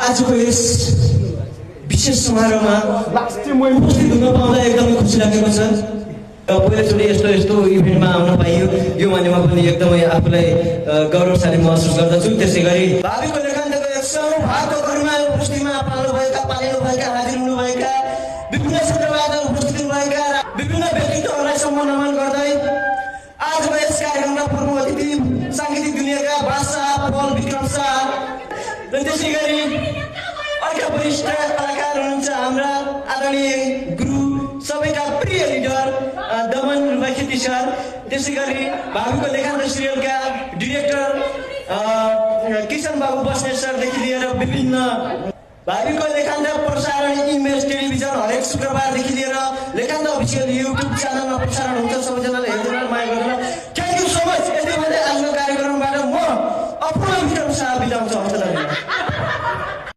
आजको यस विशेष समारोहमा उपस्थित हुन पाउँदा एकदमै खुसी लागेको छ। पहिलोचोटि यस्तो यस्तो इभेन्टमा आउन पाइयो यो मानेमा पनि एकदमै आफूलाई गौरवशाली महसुस गर्दछु। त्यसै गरी भावीको लेखान्तको 100औं भागहरूमा उपस्थितिमा पालिनुभएका हाजिर हुनुभएका विभिन्न क्षेत्रबाट उपस्थित हुनुभएका विभिन्न व्यक्तित्वहरूलाई सम्मान गर्दै आजको यस कार्यक्रमका प्रमुख अतिथि साङ्गीतिक दुनियाँका बादशाह पल विक्रम शाह र त्यसै गरी अर्का वरिष्ठ कलाकार हुनुहुन्छ हाम्रा आदरणीय गुरु सबैका प्रिय लिडर दमन रुबाखेती सर। त्यसै गरी भावीको लेखान्त सिरियलका डिरेक्टर किशन बाबु बस्नेत सरदेखि लिएर विभिन्न भावीको लेखान्त प्रसारण इमेज टेलिभिजन हरेक शुक्रबारदेखि लिएर लेखान्त अफिसियल युट्युब च्यानलमा प्रसारण हुन्छ। सबैजनाले हेर्न माया गरेर थ्याङ्क यू सो मच। यति भन्दै आजको कार्यक्रमबाट म अपूर्ण विक्रम शाह बिदा हुन्छु।